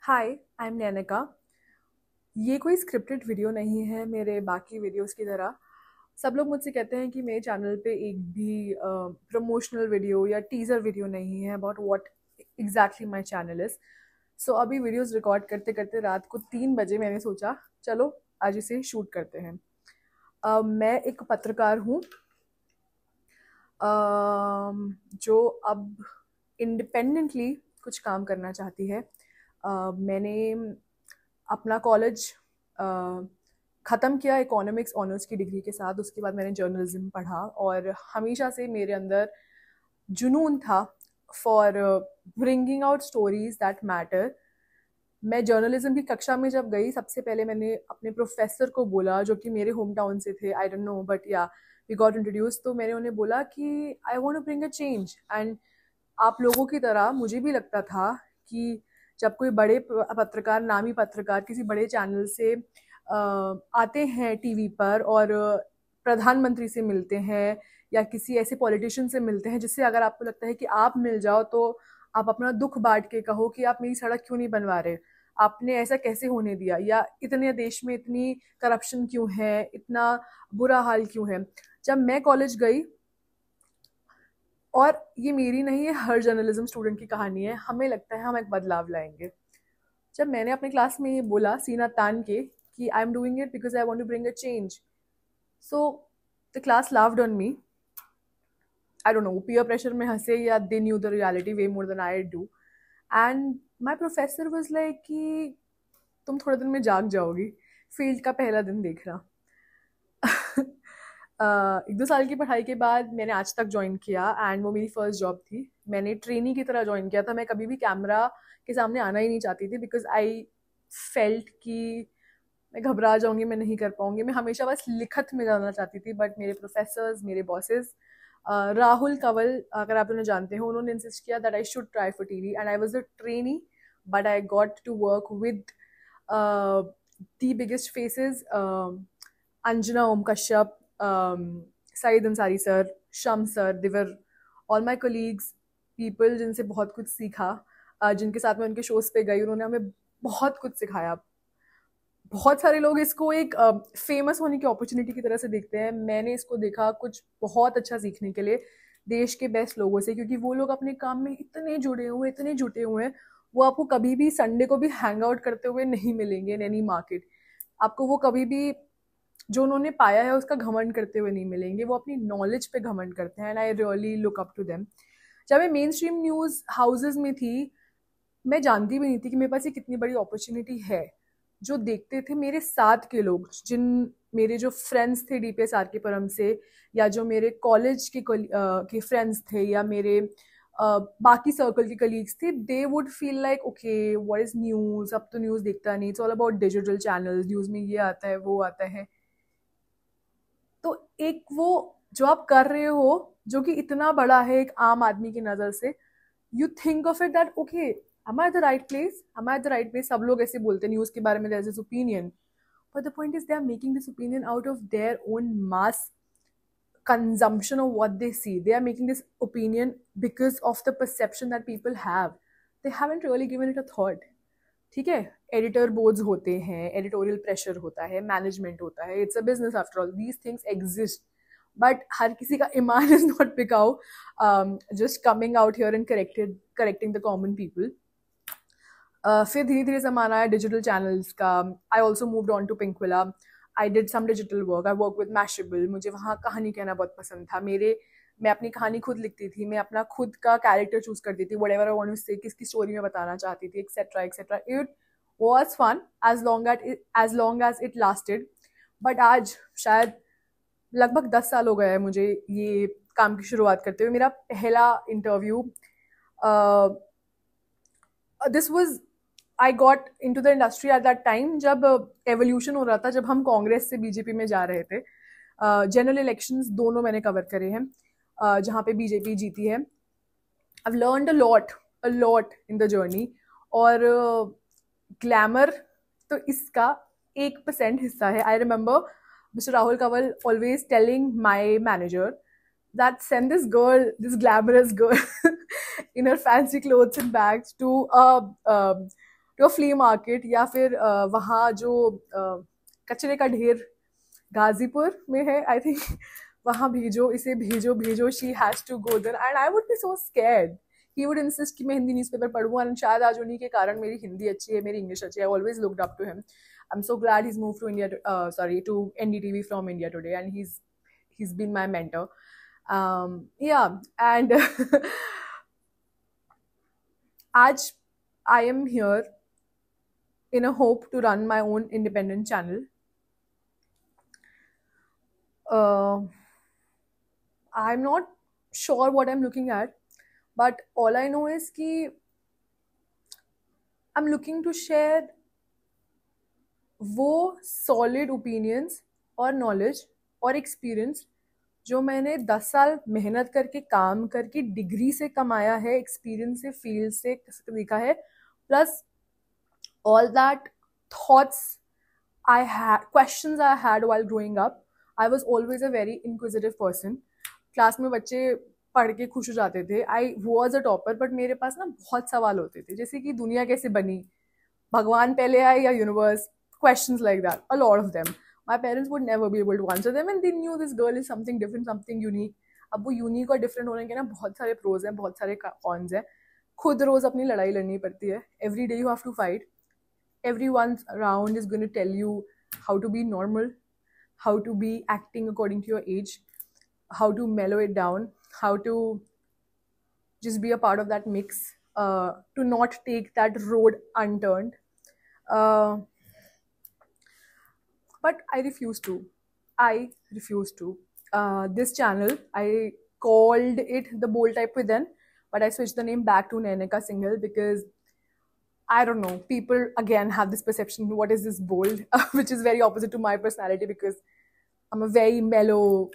Hi, I am Nainika. ये कोई scripted video नहीं है मेरे बाकी वीडियोस की तरह। सब लोग मुझसे कहते हैं कि मेरे चैनल पे एक भी प्रमोशनल वीडियो या टीज़र वीडियो नहीं है about what exactly my channel is. So अभी वीडियोस रिकॉर्ड करते करते रात को 3 बजे मैंने सोचा चलो आज इसे शूट करते हैं। मैं एक पत्रकार हूँ जो अब इंडिपेंडेंटली कुछ काम करना चाहती है। मैंने अपना कॉलेज ख़त्म किया इकोनॉमिक्स ऑनर्स की डिग्री के साथ। उसके बाद मैंने जर्नलिज्म पढ़ा और हमेशा से मेरे अंदर जुनून था for bringing out stories that matter. मैं जर्नलिज्म की कक्षा में जब गई सबसे पहले मैंने अपने प्रोफेसर को बोला, जो कि मेरे होम टाउन से थे। I don't know but ya we got introduce. तो मैंने उन्हें बोला कि I want to bring a change. And आप लोगों की तरह मुझे भी लगता था कि जब कोई बड़े पत्रकार, नामी पत्रकार किसी बड़े चैनल से आते हैं टीवी पर और प्रधानमंत्री से मिलते हैं या किसी ऐसे पॉलिटिशियन से मिलते हैं जिससे अगर आपको लगता है कि आप मिल जाओ तो आप अपना दुख बांट के कहो कि आप मेरी सड़क क्यों नहीं बनवा रहे, आपने ऐसा कैसे होने दिया, या इतने देश में इतनी करप्शन क्यों है, इतना बुरा हाल क्यों है। जब मैं कॉलेज गई, और ये मेरी नहीं है, हर जर्नलिज्म स्टूडेंट की कहानी है, हमें लगता है हम एक बदलाव लाएंगे। जब मैंने अपने क्लास में ये बोला सीना तान के कि I am doing it because I want to bring a change, so the class loved on me. I don't know, peer pressure में हंसे या they knew the reality way more than I do. And my professor was like कि तुम थोड़े दिन में जाग जाओगी, फील्ड का पहला दिन देखना। 1-2 साल की पढ़ाई के बाद मैंने आज तक ज्वाइन किया एंड वो मेरी फर्स्ट जॉब थी। मैंने ट्रेनी की तरह ज्वाइन किया था। मैं कभी भी कैमरा के सामने आना ही नहीं चाहती थी बिकॉज आई फेल्ट कि मैं घबरा जाऊंगी, मैं नहीं कर पाऊंगी। मैं हमेशा बस लिखत में जाना चाहती थी। बट मेरे प्रोफेसर्स, मेरे बॉसेस, राहुल कंवल अगर आप उन्हें जानते हो, उन्होंने इंसिस्ट किया that I should try for TV and I was a trainee but I got to work with the biggest faces, Anjana Om Kashyap, Saeed Ansari sir, Sham sir, they were all my colleagues, people जिनसे बहुत कुछ सीखा, जिनके साथ मैं उनके shows पे गई, उन्होंने हमें बहुत कुछ सिखाया। बहुत सारे लोग इसको एक फेमस होने की अपॉर्चुनिटी की तरह से देखते हैं। मैंने इसको देखा कुछ बहुत अच्छा सीखने के लिए देश के बेस्ट लोगों से, क्योंकि वो लोग अपने काम में इतने जुड़े हुए, इतने जुटे हुए हैं। वो आपको कभी भी संडे को भी हैंग आउट करते हुए नहीं मिलेंगे इन एनी मार्केट। आपको वो कभी भी जो उन्होंने पाया है उसका घमंड करते हुए नहीं मिलेंगे। वो अपनी नॉलेज पे घमंड करते हैं and I really look up to them. जब मैं मेन स्ट्रीम न्यूज हाउसेज में थी, मैं जानती भी नहीं थी कि मेरे पास ये कितनी बड़ी अपॉर्चुनिटी है। जो देखते थे मेरे साथ के लोग, जिन मेरे जो फ्रेंड्स थे डीपीएस आर के परम से, या जो मेरे कॉलेज के फ्रेंड्स थे, या मेरे बाकी सर्कल के कलीग्स थे, they would feel like okay what is news, अब तो न्यूज देखता नहीं, it's all about digital channels, news में ये आता है वो आता है। तो एक वो जो आप कर रहे हो जो कि इतना बड़ा है एक आम आदमी की नजर से, you think of it that okay am I at the right place, am I at the right place। सब लोग ऐसे बोलते हैं न्यूज के बारे में, there's this opinion, but the point is they are making this opinion out of their own mass consumption of what they see। They are making this opinion because of the perception that people have, they haven't really given it a thought। ठीक है, editor boards होते हैं, editorial pressure होता है, management होता है, it's a business after all, these things exist. But हर किसी का ईमान इज नॉट बिकाउ just coming out here and correcting the common people. फिर धीरे धीरे जमाना आया डिजिटल चैनल्स का। I also moved on to Pinkvilla. I did some digital work, I work with Mashable. मुझे वहाँ कहानी कहना बहुत पसंद था। मैं अपनी कहानी खुद लिखती थी, मैं अपना खुद का कैरेक्टर चूज करती थी, व्हाटएवर आई वांट टू से, किसकी स्टोरी में बताना चाहती थी, etcetera etcetera. It was fun as long as it lasted. But आज शायद लगभग 10 साल हो गए हैं मुझे ये काम की शुरुआत करते हुए। मेरा पहला interview, this was, I got into the industry at that time जब एवोल्यूशन हो रहा था, जब हम कांग्रेस से बीजेपी में जा रहे थे। जनरल इलेक्शंस दोनों मैंने कवर करे हैं, जहाँ पे बीजेपी जीती है। I've learned a lot in the journey। और ग्लैमर तो इसका 1% हिस्सा है। I remember mister Rahul Kanwal always telling my manager that send this girl, this glamorous girl in her fancy clothes and bags to a to a flea market, या फिर वहाँ जो कचरे का ढेर गाजीपुर में है आई थिंक, वहाँ भेजो, इसे भेजो भेजो, she has to go there, and I would be so scared. He would insist कि मैं हिंदी न्यूज़पेपर पढ़ूँ, एंड शायद आज उन्हीं के कारण मेरी हिंदी अच्छी है, मेरी इंग्लिश अच्छी है. I always looked up to him. I'm so glad he's moved to India, to NDTV from India today, and he's been my mentor. Yeah, and आज I am here in a hope to run my own independent channel. I'm not sure what I'm looking at, but all I know is कि I'm looking to share वो solid opinions और knowledge और experience जो मैंने 10 साल मेहनत करके काम करके डिग्री से कमाया है, एक्सपीरियंस से, फील्ड से देखा है, plus all that thoughts I had, questions I had while growing up. I was always a very inquisitive person. Class में बच्चे पढ़ के खुश हो जाते थे. आई वाज अ टॉपर, बट मेरे पास ना बहुत सवाल होते थे, जैसे कि दुनिया कैसे बनी, भगवान पहले आए या universe, questions like that, a lot of them. My parents would never be able to answer them, and they knew this girl is something different, something unique. अब वो यूनिक और डिफरेंट होने के ना बहुत सारे प्रोज हैं, बहुत सारे कॉन्स हैं. खुद रोज अपनी लड़ाई लड़नी पड़ती है. Every day you have to fight. Everyone around is going to tell you how to be normal, how to be acting according to your age, how to mellow it down, how to just be a part of that mix, to not take that road unturned. But I refuse to. This channel, I called it The Bold Type Within, but I switched the name back to Nanika Singhal because I don't know, people again have this perception, what is this bold, which is very opposite to my personality because I'm a very mellow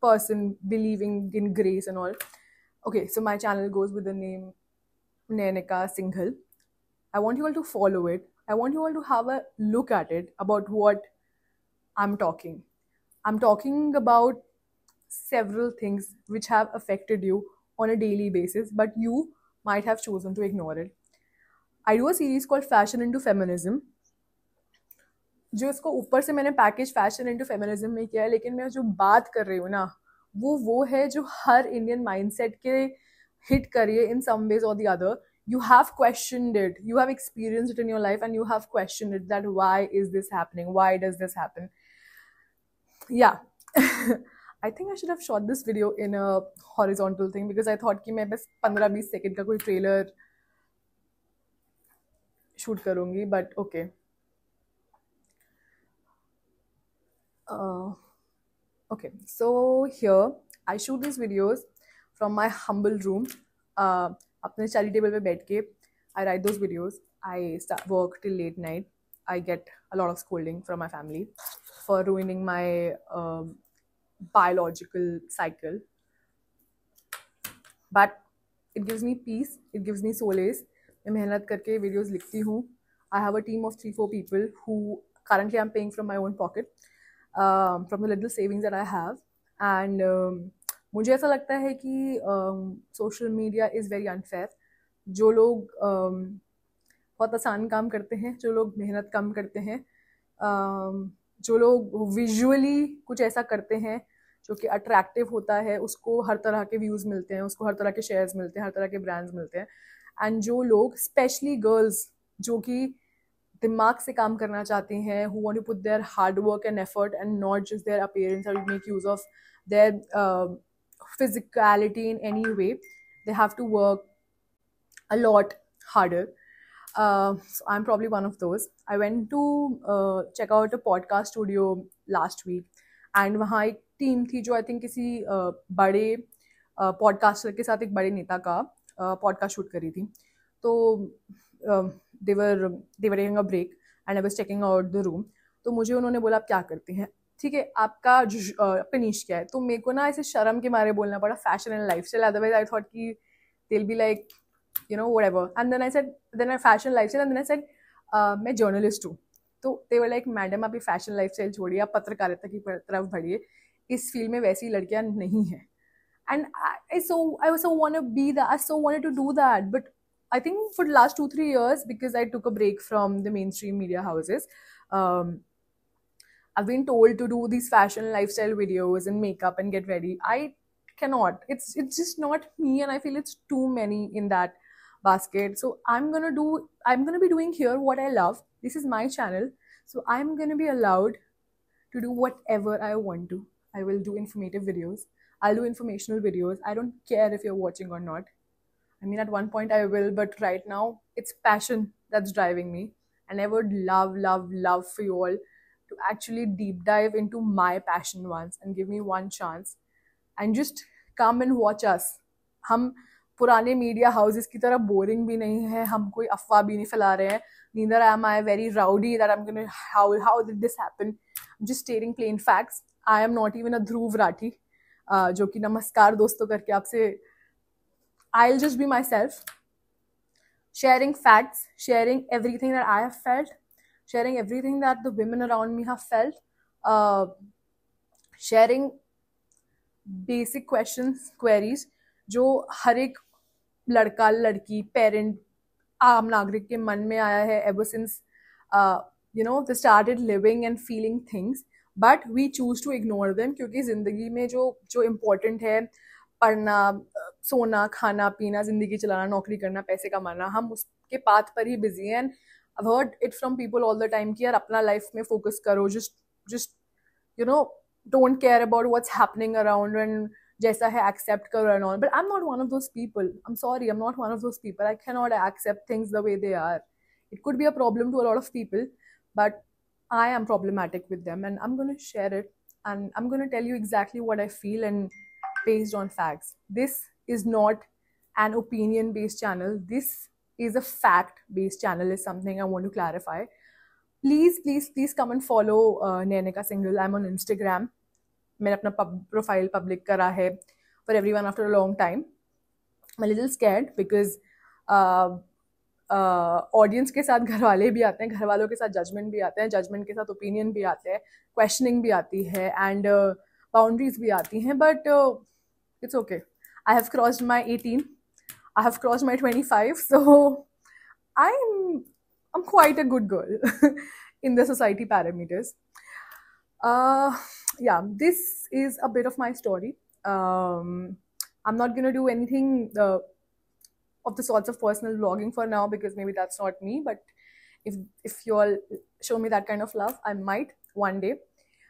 person believing in grace and all. Okay, so my channel goes with the name Nanika Singhal. I want you all to follow it. I want you all to have a look at it, about what I'm talking about several things which have affected you on a daily basis, but you might have chosen to ignore it. I do a series called Fashion into Feminism, जो इसको ऊपर से मैंने package fashion into feminism में किया है, लेकिन मैं जो बात कर रही हूँ ना, वो है जो हर इंडियन माइंडसेट के हिट करिए इन सम वेज और the other. You have questioned it, you have experienced it in your life, and you have questioned it, that why is this happening, why does this happen. Yeah. I think I should have shot this video in a horizontal thing because I thought कि मैं बस 15-20 second का कोई trailer shoot करूंगी, but okay. Okay, so here I shoot these videos from my humble room. अपने study table पे बैठ के I write those videos. I work till late night. I get a lot of scolding from my family for ruining my biological cycle. But it gives me peace. It gives me solace. मैं मेहनत करके videos लिखती हूँ. I have a team of 3-4 people who currently I'm paying from my own pocket, from the little savings that I have. And मुझे ऐसा लगता है कि social media is very unfair. जो लोग बहुत आसान काम करते हैं, जो लोग मेहनत कम करते हैं, जो लोग विजुअली कुछ ऐसा करते हैं जो कि अट्रैक्टिव होता है, उसको हर तरह के व्यूज़ मिलते हैं, उसको हर तरह के शेयर्स मिलते हैं, हर तरह के ब्रांड्स मिलते हैं. एंड जो लोग स्पेशली गर्ल्स जो कि दिमाग से काम करना चाहती हैं, who want to put their hard work and effort and not just their appearance or make use of their physicality in any way, they have to work a lot harder. So I'm probably one of those. I went to check out a podcast studio last week, and वहाँ एक team थी जो I think किसी बड़े podcaster के साथ एक बड़े नेता का पॉडकास्ट शूट करी थी. तो they were taking a break and I was checking out the room. तो मुझे उन्होंने बोला आप क्या करती हैं, ठीक है, आपका आपका नीश क्या है. तो मेरे को ना ऐसे शर्म के मारे बोलना पड़ा fashion and lifestyle. Otherwise I thought कि they'll be like, you know, whatever. And then I said, then I fashion lifestyle, and then I said, मैं जर्नलिस्ट हूँ. तो they were like, मैडम आप ये फैशन लाइफस्टाइल छोड़िए, आप पत्रकारिता की तरफ बढ़िए, इस फील्ड में वैसी लड़कियाँ नहीं हैं. And I so wanted to do that, but I think for the last 2-3 years, because I took a break from the mainstream media houses, um, I've been told to do these fashion lifestyle videos and makeup and get ready. I cannot. It's just not me, and I feel it's too many in that basket. So I'm gonna be doing here what I love. This is my channel. So I'm gonna be allowed to do whatever I want to. I will do informative videos. I'll do informational videos. I don't care if you're watching or not. I mean, at one point I will, but right now it's passion that's driving me. And I would love, love, love for you all to actually deep dive into my passion once and give me one chance and just come and watch us. हम पुराने media houses की तरह boring भी नहीं है, हम कोई अफवाह भी नहीं फैला रहे हैं. Neither am I very rowdy that I'm gonna how did this happen? I'm just stating plain facts. I am not even a Dhruv Rathi, जो कि नमस्कार दोस्तों करके आपसे. I'll just be myself, sharing facts, sharing everything that I have felt, sharing everything that the women around me have felt, sharing basic questions, queries, जो हर एक लड़का लड़की पेरेंट आम नागरिक के मन में आया है ever since they started living and feeling things, but we choose to ignore them क्योंकि जिंदगी में जो important है, पढ़ना, सोना, खाना पीना, जिंदगी चलाना, नौकरी करना, पैसे कमाना, हम उसके पाथ पर ही बिजी हैं. I've heard it from people all the time कि यार अपना लाइफ में फोकस करो, just don't care about what's happening around and जैसा है accept करो and all. But I'm not one of those people. I'm sorry, I'm not one of those people. I cannot accept things the way they are. It could be a problem to a lot of people, but I am problematic with them, and I'm going to share it, and I'm going to tell you exactly what I feel and based on facts. This is not an opinion based channel. This is a fact based channel, is something I want to clarify. Please, please, please come and follow Nainika Singhal. I'm on Instagram. मैंने अपना profile public करा है for everyone after a long time. I'm a little scared because audience के साथ घर वाले भी आते हैं, घर वालों के साथ जजमेंट भी आते हैं, जजमेंट के साथ ओपिनियन भी आते हैं, क्वेश्चनिंग भी आती है, एंड बाउंड्रीज भी आती हैं, but it's okay. I have crossed my 18, I have crossed my 25, so I'm quite a good girl in the society parameters. Yeah, this is a bit of my story. I'm not gonna do anything of the sorts of personal vlogging for now because maybe that's not me, but if you all show me that kind of love, I might one day.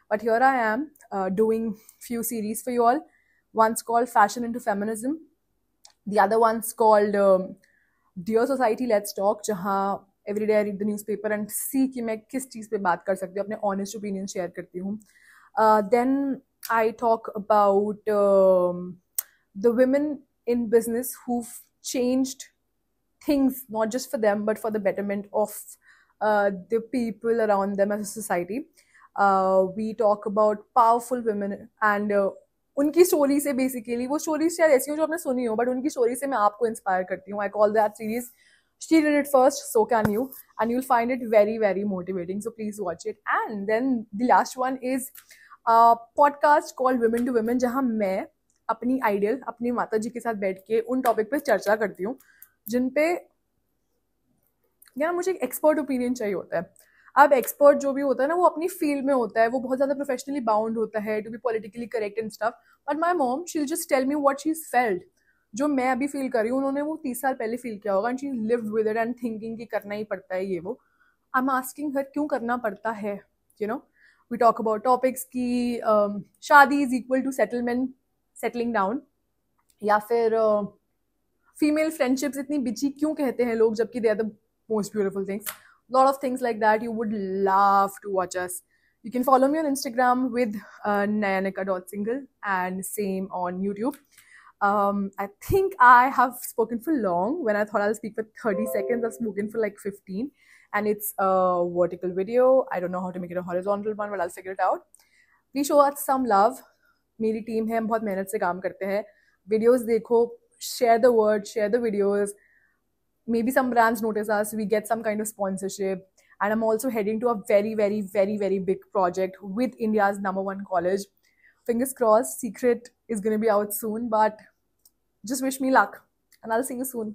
But here I am doing few series for you all. One's called Fashion into Feminism. The other one's called Dear Society, Let's Talk, जहाँ every day I read the newspaper and see कि मैं किस चीज़ पे बात कर सकती हूँ, अपने honest opinion share करती हूँ. Then I talk about the women in business who've changed things, not just for them, but for the betterment of the people around them as a society. We talk about powerful women and उनकी story से basically, वो story शायद ऐसी हो जो आपने सुनी हो, बट उनकी स्टोरी से मैं आपको इंस्पायर करती हूँ. I call that series She Did It First, So Can You, and you'll find it very, very motivating. So please watch it. And then the last one is a podcast called Women to Women, जहाँ मैं अपनी ideal, अपनी माता जी के साथ बैठ के उन टॉपिक पे चर्चा करती हूँ जिन पे यार मुझे एक एक्सपर्ट ओपिनियन चाहिए होता है. अब एक्सपर्ट जो भी होता है ना, वो अपनी फील्ड में होता है, वो बहुत ज़्यादा प्रोफेशनली बाउंड होता है to be politically correct and stuff. But my mom, she will just tell me what she is felt. जो मैं अभी फील कर रही हूँ, उन्होंने वो 30 साल पहले फील किया होगा, and she lived with it and thinking कि करना ही पड़ता है ये वो. आई एम आस्किंग हर क्यों करना पड़ता है, you know. We talk about topics की शादी is equal to settlement, settling down, या फिर फीमेल फ्रेंडशिप्स इतनी बिची क्यों कहते हैं लोग जबकि they are the most beautiful things. Lot of things like that. You would love to watch us. You can follow me on Instagram with nayanika.single and same on YouTube. I think I have spoken for long. When I thought I'll speak for 30 seconds, I've spoken for like 15. And it's a vertical video. I don't know how to make it a horizontal one, but I'll figure it out. Please show us some love. मेरी team है, हम बहुत मेहनत से काम करते हैं. Videos देखो, share the word, share the videos. Maybe some brands notice us, we get some kind of sponsorship. And I'm also heading to a very, very, very, very big project with India's #1 college. Fingers crossed, secret is going to be out soon, but just wish me luck and I'll see you soon.